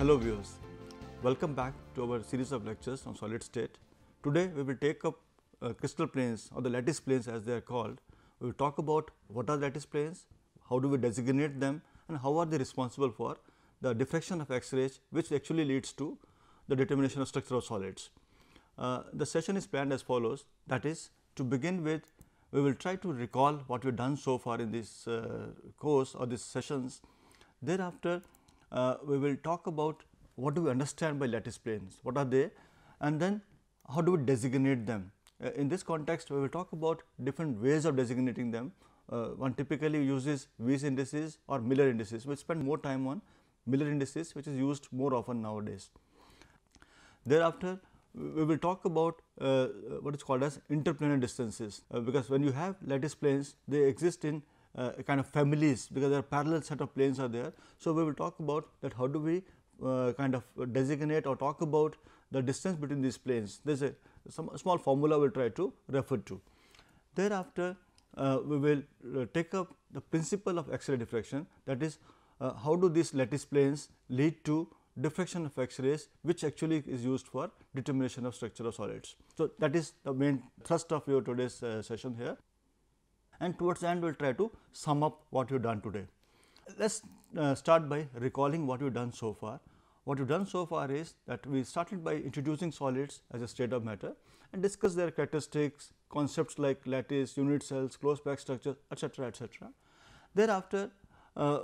Hello viewers, welcome back to our series of lectures on solid state. Today we will take up crystal planes or the lattice planes as they are called. We will talk about what are lattice planes, how do we designate them, and how are they responsible for the diffraction of X-rays, which actually leads to the determination of structure of solids. The session is planned as follows, that is, to begin with we will try to recall what we have done so far in this course or these sessions. Thereafter we will talk about what do we understand by lattice planes, what are they, and then how do we designate them. In this context we will talk about different ways of designating them. One typically uses Weiss indices or Miller indices. We will spend more time on Miller indices, which is used more often nowadays. Thereafter we will talk about what is called as interplanar distances, because when you have lattice planes they exist in kind of families, because there are parallel set of planes are there. So, we will talk about that how do we kind of designate or talk about the distance between these planes. There is some small formula we will try to refer to. Thereafter, we will take up the principle of X-ray diffraction, that is how do these lattice planes lead to diffraction of X-rays, which actually is used for determination of structure of solids. So, that is the main thrust of your today's session here, and towards the end we will try to sum up what we have done today. Let us start by recalling what we have done so far. What we have done so far is that we started by introducing solids as a state of matter and discuss their characteristics, concepts like lattice, unit cells, closed packed structures, etc., etc. Thereafter,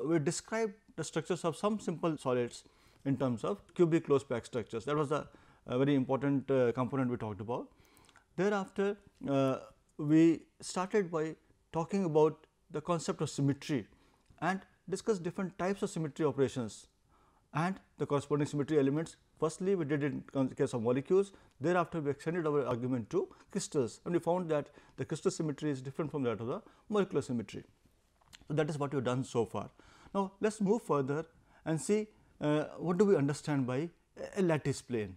we described the structures of some simple solids in terms of cubic closed packed structures. That was the very important component we talked about. Thereafter, we started by talking about the concept of symmetry and discuss different types of symmetry operations and the corresponding symmetry elements. Firstly, we did it in the case of molecules. Thereafter, we extended our argument to crystals, and we found that the crystal symmetry is different from that of the molecular symmetry. So, that is what we have done so far. Now, let us move further and see what do we understand by a lattice plane.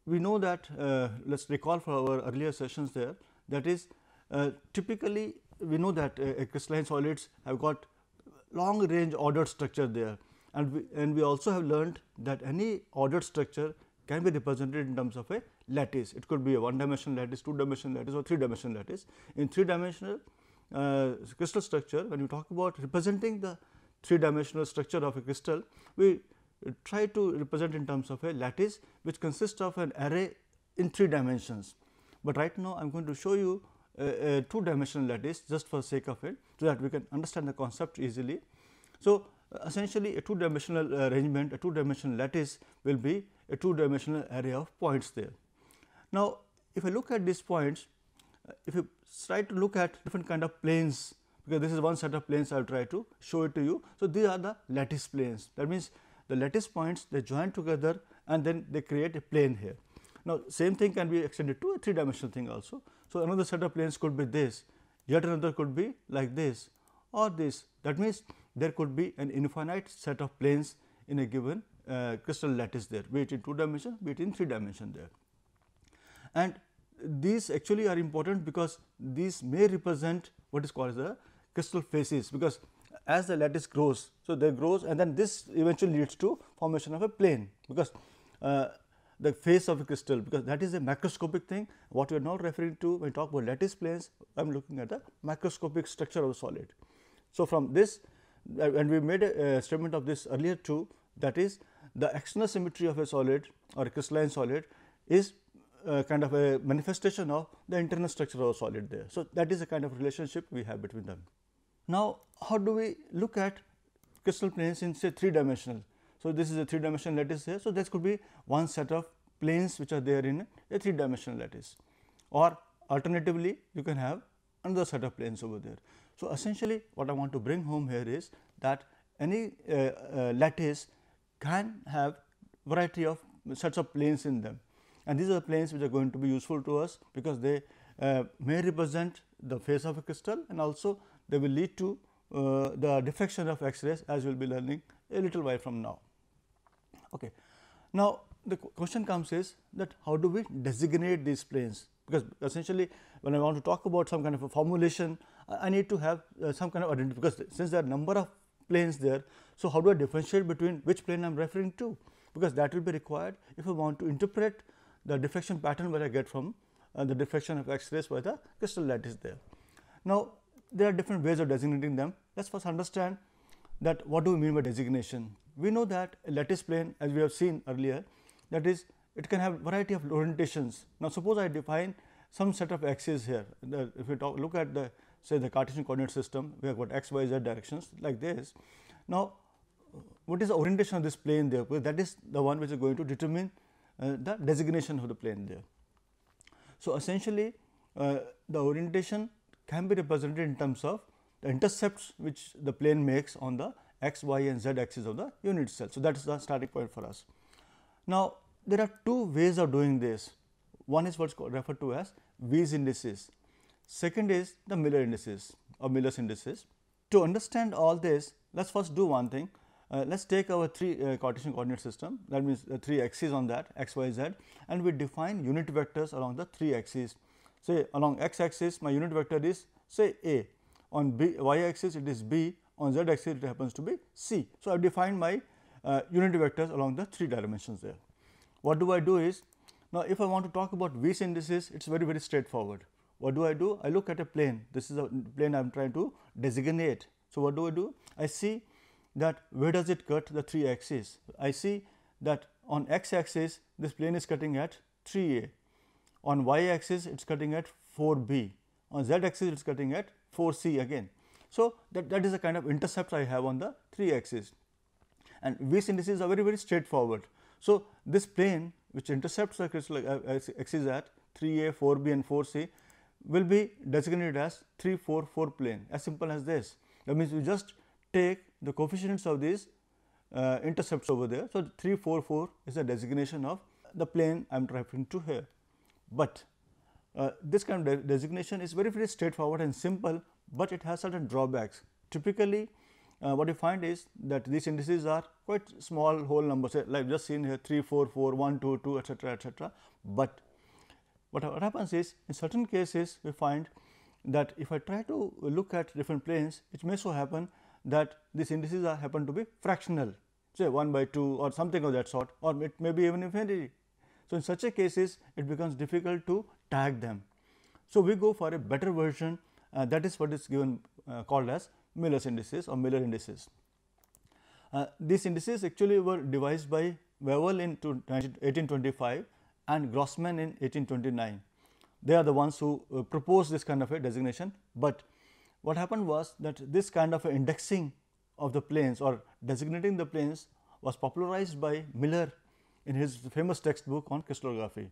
We know that, let us recall for our earlier sessions there, that is typically we know that crystalline solids have got long range ordered structure there, and we also have learned that any ordered structure can be represented in terms of a lattice. It could be a one dimensional lattice, two dimensional lattice, or three dimensional lattice. In three dimensional crystal structure, when we talk about representing the three dimensional structure of a crystal, we try to represent in terms of a lattice which consists of an array in three dimensions. But right now I am going to show you a two dimensional lattice just for the sake of it, so that we can understand the concept easily. So, essentially a two dimensional arrangement, a two dimensional lattice will be a two dimensional array of points there. Now, if I look at these points, if you try to look at different kind of planes, because this is one set of planes I will try to show it to you. So, these are the lattice planes, that means the lattice points they join together and then they create a plane here. Now, same thing can be extended to a three dimensional thing also. So, another set of planes could be this, yet another could be like this or this. That means, there could be an infinite set of planes in a given crystal lattice there, be it in two dimension, be it in three dimension there. And these actually are important because these may represent what is called as the crystal faces, because as the lattice grows, so there grows and then this eventually leads to formation of a plane, because the face of a crystal, because that is a macroscopic thing. What we are now referring to when we talk about lattice planes, I am looking at the macroscopic structure of a solid. So, from this, and we made a statement of this earlier too, that is the external symmetry of a solid or a crystalline solid is kind of a manifestation of the internal structure of a solid there. So, that is a kind of relationship we have between them. Now, how do we look at crystal planes in say three dimensional? So, this is a three dimensional lattice here. So, this could be one set of planes which are there in a three dimensional lattice, or alternatively you can have another set of planes over there. So, essentially what I want to bring home here is that any lattice can have variety of sets of planes in them, and these are the planes which are going to be useful to us, because they may represent the face of a crystal and also they will lead to the diffraction of X-rays, as we will be learning a little while from now. Okay. Now, the question comes is that how do we designate these planes, because essentially when I want to talk about some kind of a formulation, I need to have some kind of identity, because since there are number of planes there. So, how do I differentiate between which plane I am referring to, because that will be required if I want to interpret the diffraction pattern where I get from the diffraction of X-rays by the crystal lattice there. Now, there are different ways of designating them. Let us first understand that what do we mean by designation. We know that a lattice plane, as we have seen earlier, that is, it can have variety of orientations. Now, suppose I define some set of axes here. If we look at the, say, the Cartesian coordinate system, we have got x, y, z directions like this. Now, what is the orientation of this plane there? Because that is the one which is going to determine the designation of the plane there. So, essentially the orientation can be represented in terms of the intercepts which the plane makes on the x, y and z axis of the unit cell. So, that is the starting point for us. Now, there are two ways of doing this. One is what is referred to as V's indices. Second is the Miller indices or Miller's indices. To understand all this, let us first do one thing. Let us take our three Cartesian coordinate system, that means three axes on that x, y, z, and we define unit vectors along the three axes. Say along x axis my unit vector is say A, on y axis it is B, on z axis it happens to be C. So, I have defined my unit vectors along the three dimensions there. What do I do is, now if I want to talk about V's indices, it is very straightforward. What do? I look at a plane, this is a plane I am trying to designate. So, what do? I see that where does it cut the three axes. I see that on x axis this plane is cutting at 3A, on y axis it is cutting at 4B, on z axis it is cutting at 4C again. So, that is the kind of intercepts I have on the three axes, and V's indices are very straightforward. So, this plane which intercepts the crystal axis at 3A, 4B and 4C will be designated as 3, 4, 4 plane, as simple as this. That means, we just take the coefficients of these intercepts over there. So, 3, 4, 4 is the designation of the plane I am referring to here. But this kind of designation is very straightforward and simple, but it has certain drawbacks. Typically, what you find is that these indices are quite small whole numbers, like just seen here 3, 4, 4, 1, 2, 2, etc., etc. But what happens is, in certain cases we find that if I try to look at different planes, it may so happen that these indices happen to be fractional, say 1 by 2 or something of that sort, or it may be even infinity. So, in such a cases it becomes difficult to tag them. So, we go for a better version, that is what is given called as Miller's indices or Miller indices. These indices actually were devised by Wavell in 1825 and Grossman in 1829. They are the ones who proposed this kind of a designation, but what happened was that this kind of indexing of the planes or designating the planes was popularized by Miller in his famous textbook on crystallography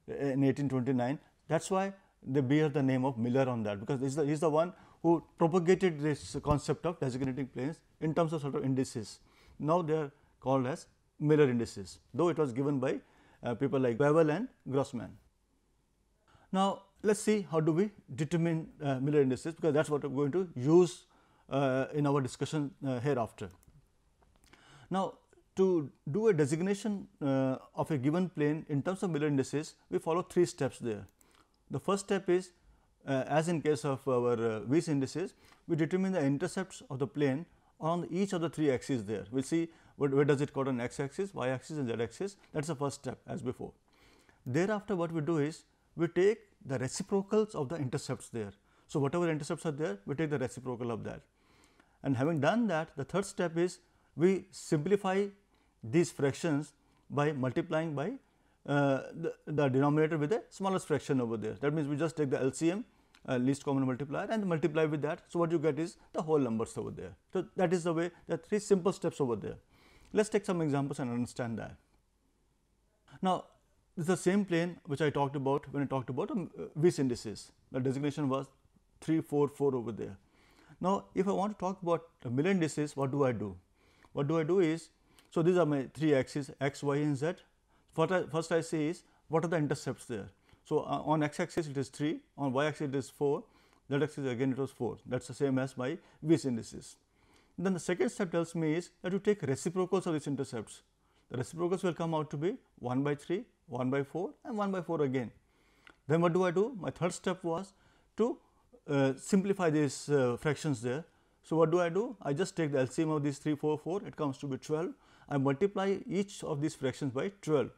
in 1829. That is why they bear the name of Miller on that, because he is the one who propagated this concept of designating planes in terms of sort of indices. Now, they are called as Miller indices, though it was given by people like Wavell and Grossman. Now, let us see how do we determine Miller indices, because that is what we are going to use in our discussion hereafter. Now, to do a designation of a given plane in terms of Miller indices, we follow three steps there. The first step is, as in case of our V's indices, we determine the intercepts of the plane on each of the three axes there. We see where does it cut on x axis, y axis and z axis. That is the first step as before. Thereafter, what we do is we take the reciprocals of the intercepts there. So, whatever intercepts are there, we take the reciprocal of that. And having done that, the third step is we simplify these fractions by multiplying by the denominator with the smallest fraction over there. That means, we just take the LCM, least common multiplier, and multiply with that. So, what you get is the whole numbers over there. So, that is the way, there are three simple steps over there. Let us take some examples and understand that. Now, this is the same plane which I talked about when I talked about V's indices. The designation was 3, 4, 4 over there. Now, if I want to talk about the Miller indices, what do I do? What do I do is, so these are my three axes x, y and z. First I say is what are the intercepts there. So, on x axis it is 3, on y axis it is 4, z axis again it was 4, that is the same as my V's indices. Then the second step tells me is that you take reciprocals of these intercepts. The reciprocals will come out to be 1 by 3, 1 by 4 and 1 by 4 again. Then what do? My third step was to simplify these fractions there. So, what do? I just take the LCM of these 3, 4, 4, it comes to be 12. I multiply each of these fractions by 12.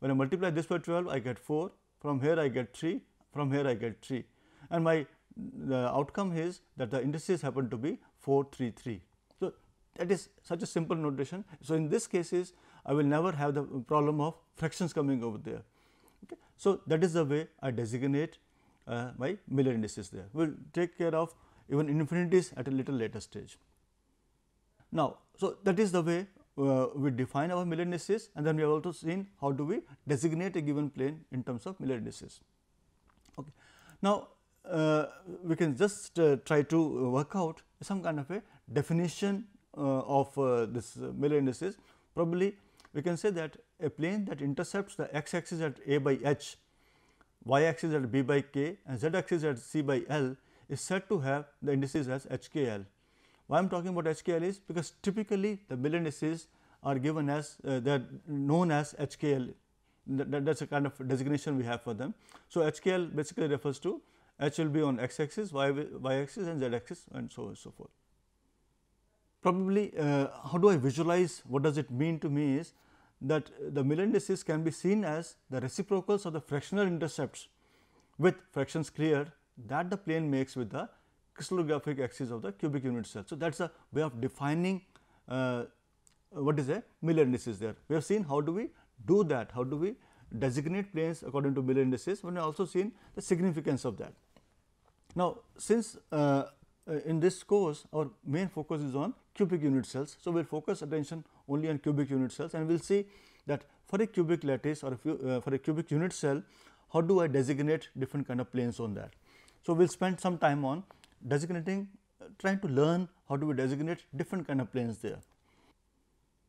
When I multiply this by 12, I get 4, from here I get 3, from here I get 3, and the outcome is that the indices happen to be 4, 3, 3. So, that is such a simple notation. So, in this cases I will never have the problem of fractions coming over there. Okay. So, that is the way I designate my Miller indices there. We will take care of even infinities at a little later stage. Now, so that is the way we define our Miller indices, and then we have also seen how do we designate a given plane in terms of Miller indices. Okay. Now, we can just try to work out some kind of a definition of this Miller indices. Probably we can say that a plane that intercepts the x axis at a by h, y axis at b by k, and z axis at c by l is said to have the indices as HKL. Why I am talking about HKL is because typically the Miller indices are given as they are known as HKL. That is a kind of designation we have for them. So, HKL basically refers to H will be on x axis, y axis and z axis, and so on and so forth. Probably how do I visualize what does it mean to me is that the Miller indices can be seen as the reciprocals of the fractional intercepts with fractions cleared that the plane makes with the crystallographic axis of the cubic unit cell. So, that is a way of defining what is a Miller indices there. We have seen how do we do that, how do we designate planes according to Miller indices, we have also seen the significance of that. Now, since in this course our main focus is on cubic unit cells. So, we will focus attention only on cubic unit cells, and we will see that for a cubic lattice or for a cubic unit cell, how do I designate different kind of planes on that. So, we will spend some time on designating, trying to learn how do we designate different kind of planes there.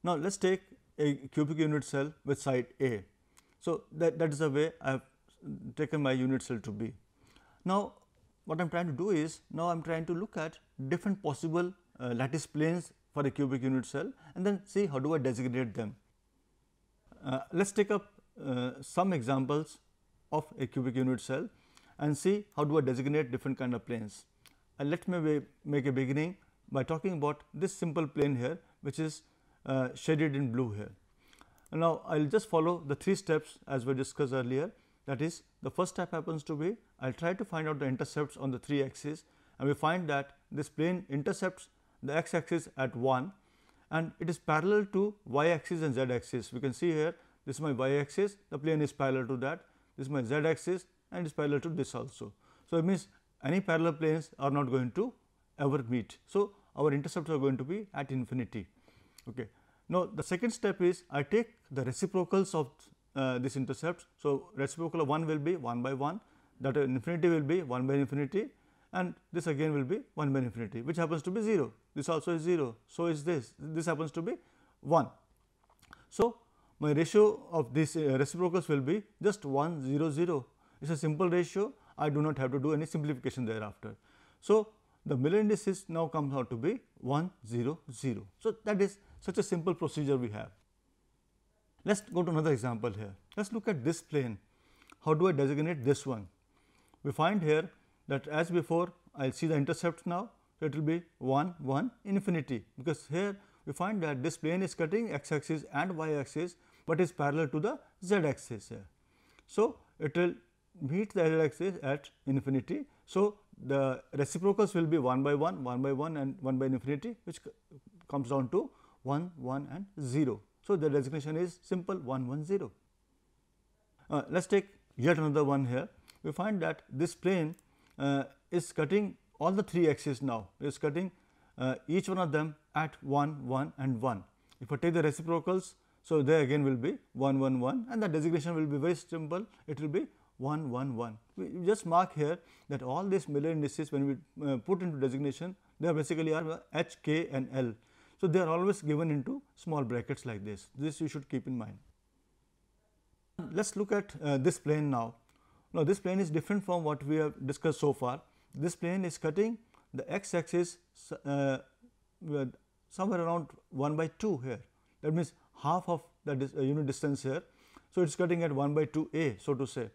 Now, let us take a cubic unit cell with side A. So, that is the way I have taken my unit cell to be. Now, what I am trying to do is, now I am trying to look at different possible lattice planes for a cubic unit cell, and then see how do I designate them. Let us take up some examples of a cubic unit cell and see how do I designate different kind of planes. And let me make a beginning by talking about this simple plane here, which is shaded in blue here. And now, I will just follow the 3 steps as we discussed earlier. That is, the first step happens to be I will try to find out the intercepts on the 3 axes, and we find that this plane intercepts the x axis at 1, and it is parallel to y axis and z axis. We can see here this is my y axis, the plane is parallel to that, this is my z axis, and it is parallel to this also. So, it means any parallel planes are not going to ever meet. So, our intercepts are going to be at infinity. Okay. Now, the second step is I take the reciprocals of this intercept. So, reciprocal of 1 will be 1 by 1, that infinity will be 1 by infinity, and this again will be 1 by infinity, which happens to be 0. This also is 0. So, is this happens to be 1. So, my ratio of these reciprocals will be just 1 0 0. It is a simple ratio, I do not have to do any simplification thereafter. So, the Miller indices now comes out to be 1 0 0. So, that is such a simple procedure we have. Let us go to another example here. Let us look at this plane. How do I designate this one? We find here that as before I will see the intercepts now. So, it will be 1 1 infinity, because here we find that this plane is cutting x axis and y axis, but is parallel to the z axis here. So, it will meet the z axis at infinity. So, the reciprocals will be 1 by 1, 1 by 1 and 1 by infinity, which comes down to 1 1 and 0. So, the designation is simple 1 1 0. Let us take yet another one here. We find that this plane is cutting all the 3 axes now, it is cutting each one of them at 1 1 and 1. If I take the reciprocals, so there again will be 1 1 1, and the designation will be very simple, it will be 1 1 1. We just mark here that all these Miller indices, when we put into designation, they are basically are H, K and L. So, they are always given into small brackets like this. This you should keep in mind. Let us look at this plane now. Now, this plane is different from what we have discussed so far. This plane is cutting the x axis somewhere around 1 by 2 here. That means half of the unit distance here. So, it is cutting at 1 by 2 a, so to say,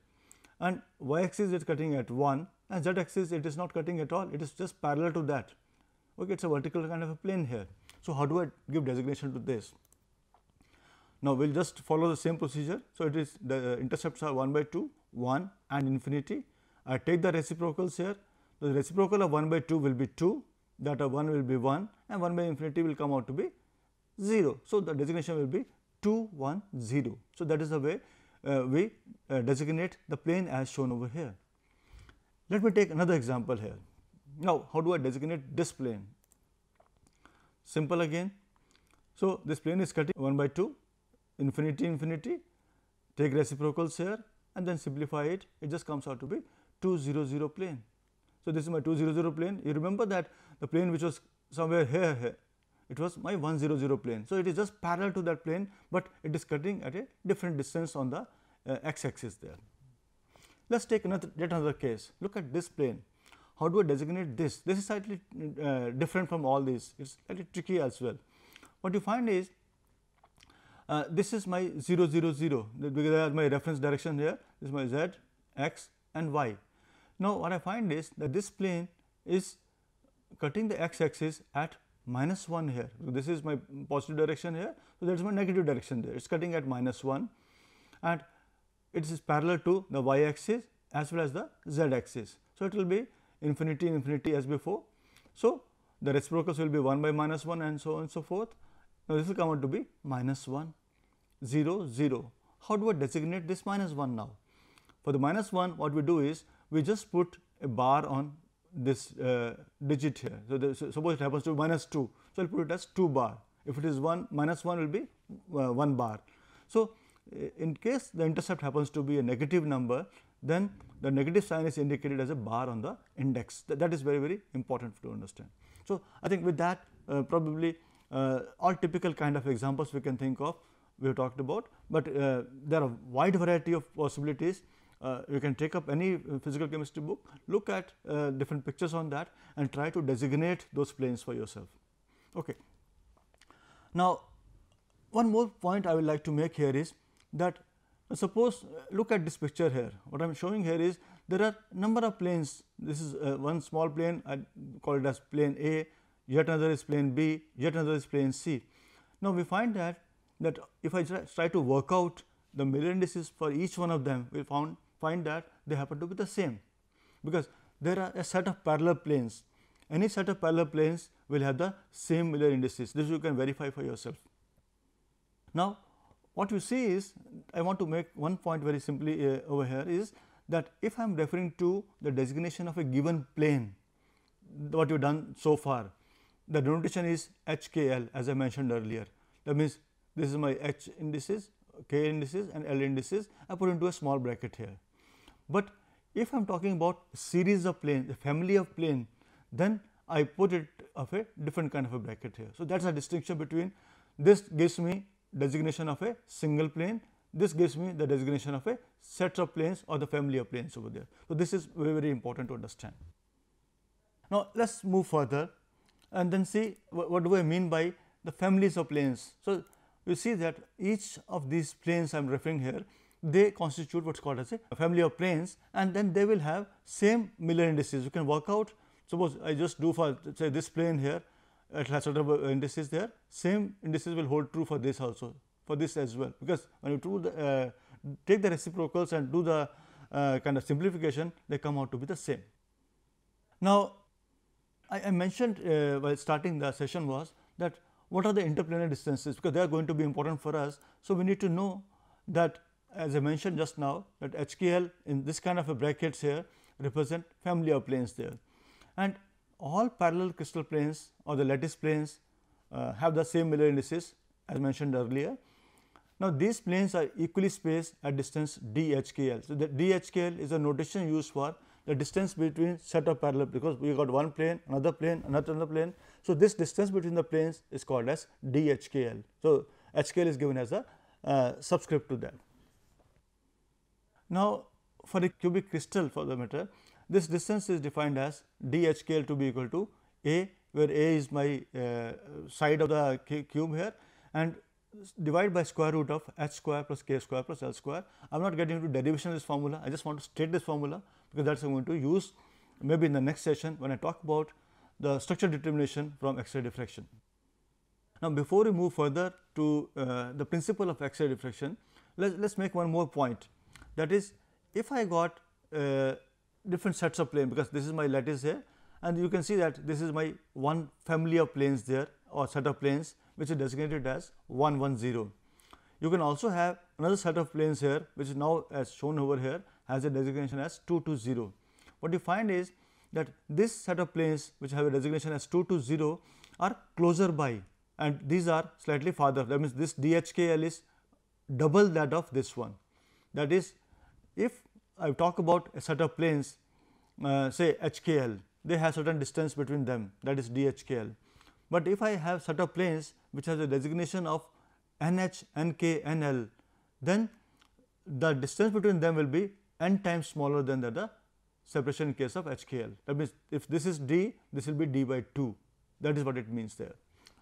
and y axis is cutting at 1, and z axis it is not cutting at all, it is just parallel to that. Okay, it is a vertical kind of a plane here. So, how do I give designation to this? Now, we will just follow the same procedure. So, it is the intercepts are 1 by 2, 1 and infinity. I take the reciprocals here. The reciprocal of 1 by 2 will be 2, that of 1 will be 1 and 1 by infinity will come out to be 0. So, the designation will be 2, 1, 0. So, that is the way we designate the plane as shown over here. Let me take another example here. Now, how do I designate this plane? Simple again. So, this plane is cutting 1 by 2, infinity, infinity, take reciprocals here and then simplify it, it just comes out to be 2, 0, 0 plane. So, this is my 2, 0, 0 plane. You remember that the plane which was somewhere here, it was my 1, 0, 0 plane. So, it is just parallel to that plane, but it is cutting at a different distance on the x axis there. Let us take yet another case. Look at this plane. How do I designate this? This is slightly different from all these. It is slightly tricky as well. What you find is this is my 0, 0, 0, because I have my reference direction here. This is my z, x and y. Now, what I find is that this plane is cutting the x axis at -1 here. So, this is my positive direction here. So, that is my negative direction there. It is cutting at -1 and it is parallel to the y axis as well as the z axis. So, it will be infinity, infinity as before. So, the reciprocals will be 1 by -1 and so on and so forth. Now, this will come out to be -1, 0, 0. How do I designate this -1 now? For the -1, what we do is we just put a bar on this digit here. So, suppose it happens to be -2. So, I will put it as 2 bar. If it is 1, -1 will be 1 bar. So, in case the intercept happens to be a negative number, then the negative sign is indicated as a bar on the index. That is very, very important to understand. So, I think with that probably all typical kind of examples we can think of we have talked about, but there are a wide variety of possibilities. You can take up any physical chemistry book, look at different pictures on that and try to designate those planes for yourself. Okay. Now, one more point I would like to make here is that suppose look at this picture here. What I am showing here is there are number of planes. This is one small plane, I call it as plane A, yet another is plane B, yet another is plane C. Now, we find that if I try to work out the Miller indices for each one of them, we find that they happen to be the same, because there are a set of parallel planes. Any set of parallel planes will have the same Miller indices. This you can verify for yourself. Now, what you see is, I want to make one point very simply over here is that if I am referring to the designation of a given plane, what you have done so far, the denotation is HKL as I mentioned earlier. That means, this is my H indices, K indices and L indices, I put into a small bracket here. But if I am talking about series of planes, a family of plane, then I put it of a different kind of a bracket here. So, that is a distinction between this gives me designation of a single plane, this gives me the designation of a set of planes or the family of planes over there. So, this is very, very important to understand. Now, let us move further and then see what do I mean by the families of planes. So, you see that each of these planes I am referring here, they constitute what is called as a family of planes, and then they will have same Miller indices. You can work out, suppose I just do for say this plane here, it has sort of indices there, same indices will hold true for this also, for this as well, because when you take the reciprocals and do the kind of simplification, they come out to be the same. Now, I mentioned while starting the session was that what are the interplanar distances, because they are going to be important for us. So, we need to know that, as I mentioned just now, that HKL in this kind of a brackets here represent family of planes there, and all parallel crystal planes or the lattice planes have the same Miller indices as mentioned earlier. Now, these planes are equally spaced at distance DHKL. So, the DHKL is a notation used for the distance between set of parallel, because we got one plane, another plane, another plane. So, this distance between the planes is called as DHKL. So, HKL is given as a subscript to that. Now, for a cubic crystal for the matter, this distance is defined as DHKL to be equal to A, where A is my side of the cube here, and divide by square root of h square plus k square plus l square. I am not getting into derivation of this formula, I just want to state this formula, because that is I am going to use maybe in the next session when I talk about the structure determination from X-ray diffraction. Now, before we move further to the principle of X-ray diffraction, let us make one more point, that is, if I got different sets of planes, because this is my lattice here, and you can see that this is my one family of planes there, or set of planes which is designated as 1 1 0. You can also have another set of planes here, which is now as shown over here, has a designation as 2 2 0. What you find is that this set of planes which have a designation as 2 2 0 are closer by, and these are slightly farther. That means, this DHKL is double that of this one. That is, if I talk about a set of planes, say HKL, they have certain distance between them, that is DHKL. But if I have set of planes which has a designation of NH, NK, NL, then the distance between them will be n times smaller than the separation in case of HKL. That means, if this is D, this will be D by 2. That is what it means there.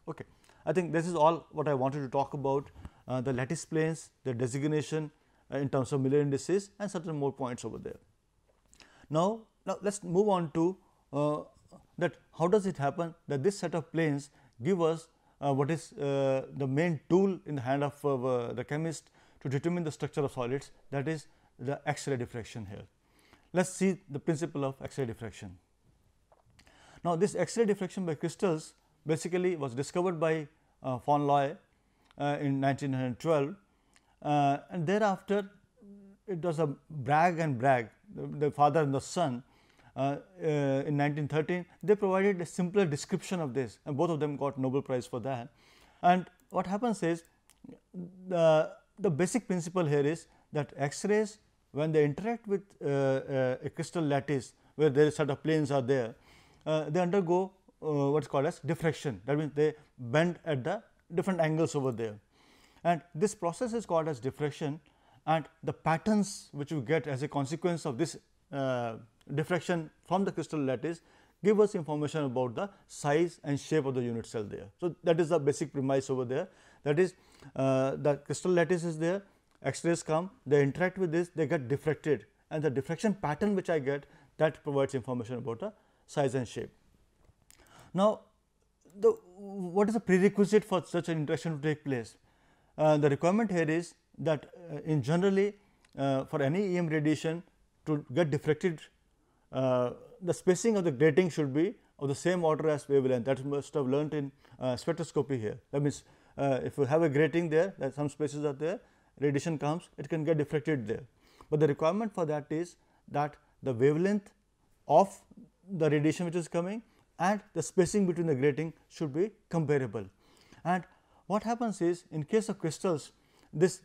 Okay. I think this is all what I wanted to talk about the lattice planes, the designation in terms of Miller indices, and certain more points over there. Now let us move on to that how does it happen that this set of planes give us what is the main tool in the hand of the chemist to determine the structure of solids, that is the X-ray diffraction here. Let us see the principle of X-ray diffraction. Now, this X-ray diffraction by crystals basically was discovered by von Ley in 1912, and thereafter it was a Bragg and Bragg, the father and the son. In 1913, they provided a simpler description of this, and both of them got Nobel Prize for that. And what happens is, the basic principle here is that X-rays, when they interact with a crystal lattice where there is set of planes are there, they undergo what is called as diffraction. That means, they bend at the different angles over there, and this process is called as diffraction, and the patterns which you get as a consequence of this diffraction from the crystal lattice give us information about the size and shape of the unit cell there. So, that is the basic premise over there, that is the crystal lattice is there, X-rays come, they interact with this, they get diffracted, and the diffraction pattern which I get, that provides information about the size and shape. Now, what is the prerequisite for such an interaction to take place? The requirement here is that in generally for any EM radiation to get diffracted, the spacing of the grating should be of the same order as wavelength. That must have learnt in spectroscopy here. That means, if you have a grating there, that some spaces are there, radiation comes, it can get diffracted there. But the requirement for that is that the wavelength of the radiation which is coming and the spacing between the grating should be comparable. And what happens is, in case of crystals, this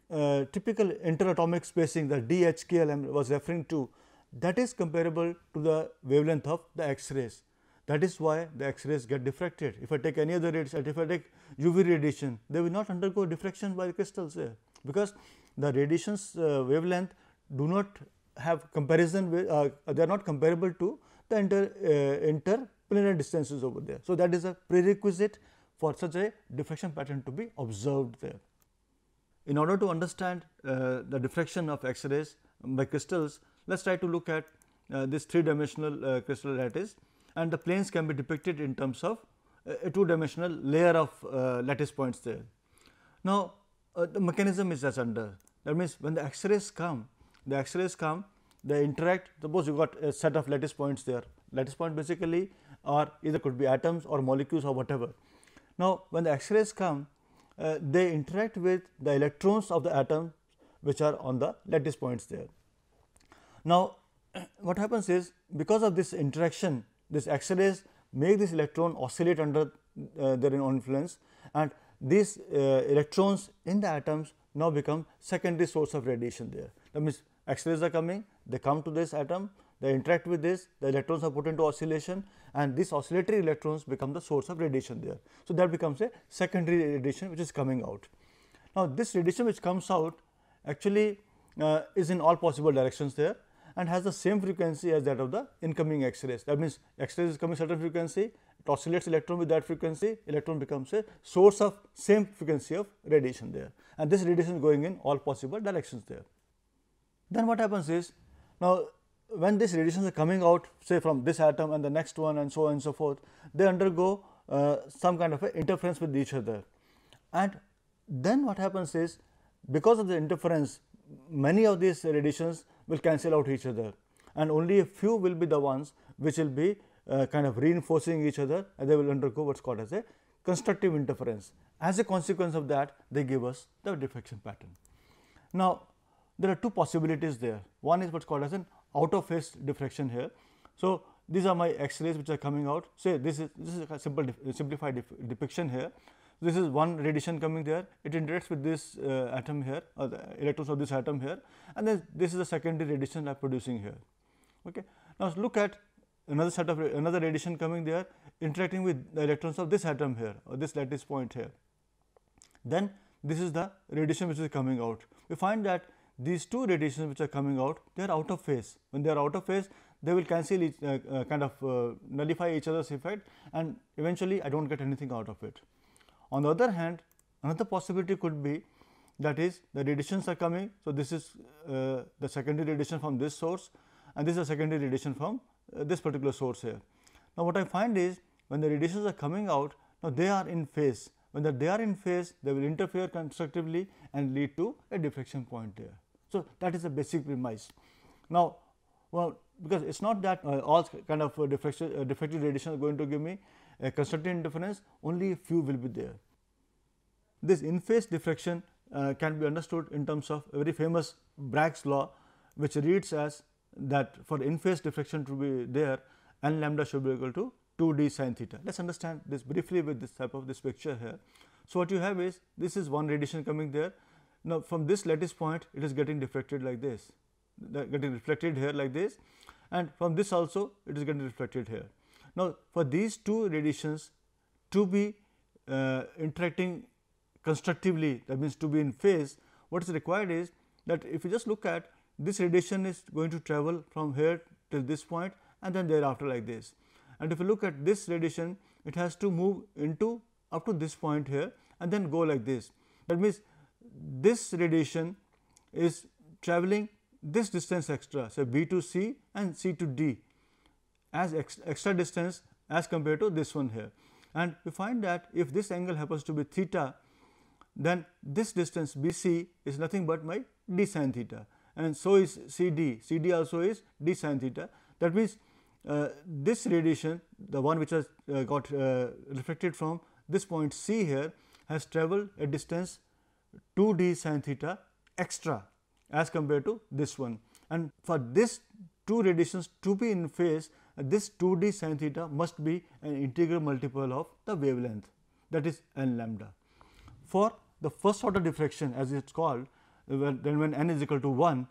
typical interatomic spacing, the DHKL I was referring to, that is comparable to the wavelength of the X-rays. That is why the X-rays get diffracted. If I take any other radiation, if I take UV radiation, they will not undergo diffraction by the crystals there, because the radiation's wavelength do not have comparison with, they are not comparable to the interplanar distances over there. So, that is a prerequisite for such a diffraction pattern to be observed there. In order to understand the diffraction of X-rays by crystals, let us try to look at this 3-dimensional crystal lattice, and the planes can be depicted in terms of a 2-dimensional layer of lattice points there. Now, the mechanism is as under. That means, when the X-rays come, they interact. Suppose you got a set of lattice points there. Lattice point basically are either could be atoms or molecules or whatever. Now, when the X-rays come, they interact with the electrons of the atom which are on the lattice points there. Now, what happens is, because of this interaction, this X-rays make this electron oscillate under their own influence, and these electrons in the atoms now become secondary source of radiation there. That means, X-rays are coming, they come to this atom, they interact with this, the electrons are put into oscillation, and these oscillatory electrons become the source of radiation there. So, that becomes a secondary radiation which is coming out. Now, this radiation which comes out actually is in all possible directions there, and has the same frequency as that of the incoming X-rays. That means, X-rays is coming certain frequency, it oscillates electron with that frequency, electron becomes a source of same frequency of radiation there, and this radiation is going in all possible directions there. Then what happens is, now when these radiations are coming out, say from this atom and the next one and so on and so forth, they undergo some kind of a interference with each other. And then what happens is, because of the interference, many of these radiations will cancel out each other, and only a few will be the ones which will be kind of reinforcing each other, and they will undergo what is called as a constructive interference. As a consequence of that, they give us the diffraction pattern. Now, there are two possibilities there. One is what is called as an out of phase diffraction here. So, these are my X-rays which are coming out. Say this is a simplified depiction here. This is one radiation coming there, it interacts with this atom here, or the electrons of this atom here, and then this is the secondary radiation I am producing here. Okay. Now, look at another set of another radiation coming there, interacting with the electrons of this atom here, or this lattice point here. Then this is the radiation which is coming out. We find that these two radiations which are coming out, they are out of phase. When they are out of phase, they will cancel each, nullify each other's effect, and eventually I do not get anything out of it. On the other hand, another possibility could be, that is, the radiations are coming. So, this is the secondary radiation from this source, and this is a secondary radiation from this particular source here. Now, what I find is, when the radiations are coming out, now they are in phase. When they are in phase, they will interfere constructively and lead to a diffraction point there. So, that is the basic premise. Now, well, because it is not that all kind of diffractive radiation is going to give me a constructive interference, only a few will be there. This in phase diffraction can be understood in terms of a very famous Bragg's law, which reads as that for in phase diffraction to be there, n lambda should be equal to 2d sin theta. Let us understand this briefly with this type of this picture here. So, what you have is, this is one radiation coming there. Now, from this lattice point, it is getting diffracted like this, getting reflected here like this, and from this also it is getting reflected here. Now, for these two radiations to be interacting constructively, that means to be in phase, what is required is that if you just look at this radiation is going to travel from here till this point and then thereafter like this. And if you look at this radiation, it has to move into up to this point here and then go like this. That means, this radiation is traveling this distance extra, say B to C and C to D, as extra distance as compared to this one here. And we find that if this angle happens to be theta, then this distance BC is nothing but my d sin theta, and so is CD. CD also is d sin theta. That means, this radiation, the one which has got reflected from this point C here, has travelled a distance 2 d sin theta extra as compared to this one. And for this two radiations to be in phase, this 2 d sin theta must be an integral multiple of the wavelength, that is n lambda. For the first order diffraction, as it is called, when n is equal to 1,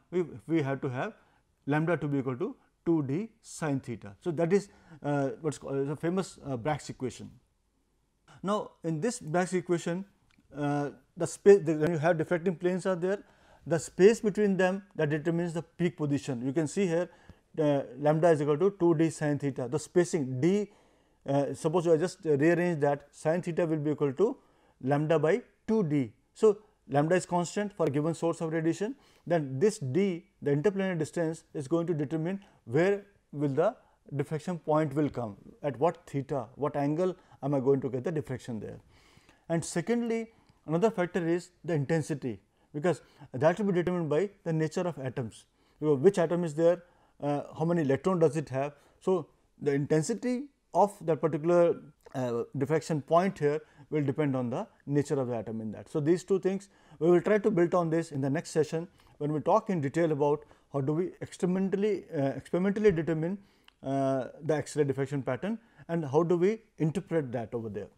we have to have lambda to be equal to 2 d sin theta. So, that is what is called the famous Bragg's equation. Now, in this Bragg's equation, the space, when you have diffracting planes are there, the space between them, that determines the peak position. You can see here lambda is equal to 2 d sin theta. The spacing d, suppose I just rearrange that, sin theta will be equal to lambda by 2 d. So, lambda is constant for a given source of radiation, then this d, the interplanar distance, is going to determine where will the diffraction point will come, at what theta, what angle am I going to get the diffraction there. And secondly, another factor is the intensity, because that will be determined by the nature of atoms, which atom is there, how many electron does it have. So, the intensity of that particular diffraction point here will depend on the nature of the atom in that. So, these two things we will try to build on this in the next session, when we talk in detail about how do we experimentally determine the X-ray diffraction pattern and how do we interpret that over there.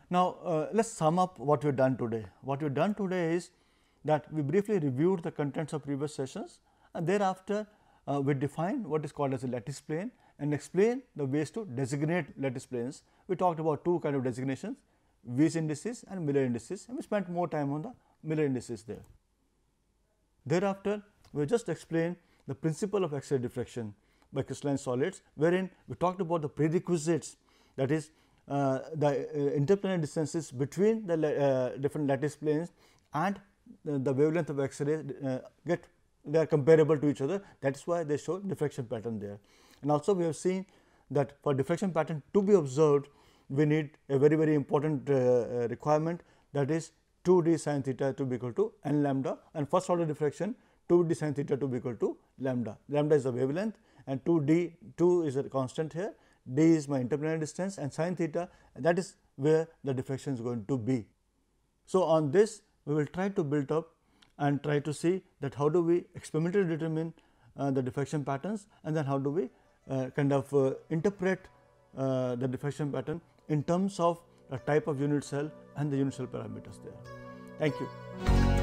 Now, let us sum up what we have done today. What we have done today is that we briefly reviewed the contents of previous sessions, and thereafter we defined what is called as a lattice plane and explain the ways to designate lattice planes. We talked about two kind of designations, Weiss indices and Miller indices, and we spent more time on the Miller indices there. Thereafter, we just explained the principle of X-ray diffraction by crystalline solids, wherein we talked about the prerequisites, that is the interplanar distances between the different lattice planes and the wavelength of X-ray get they are comparable to each other, that is why they show diffraction pattern there. And also we have seen that for diffraction pattern to be observed, we need a very important requirement, that is 2d sin theta to be equal to n lambda, and first order diffraction 2d sin theta to be equal to lambda. Lambda is the wavelength and 2 is a constant here, d is my interplanar distance, and sin theta, that is where the diffraction is going to be. So, on this we will try to build up and try to see that how do we experimentally determine the diffraction patterns, and then how do we kind of interpret the diffraction pattern in terms of a type of unit cell and the unit cell parameters there. Thank you.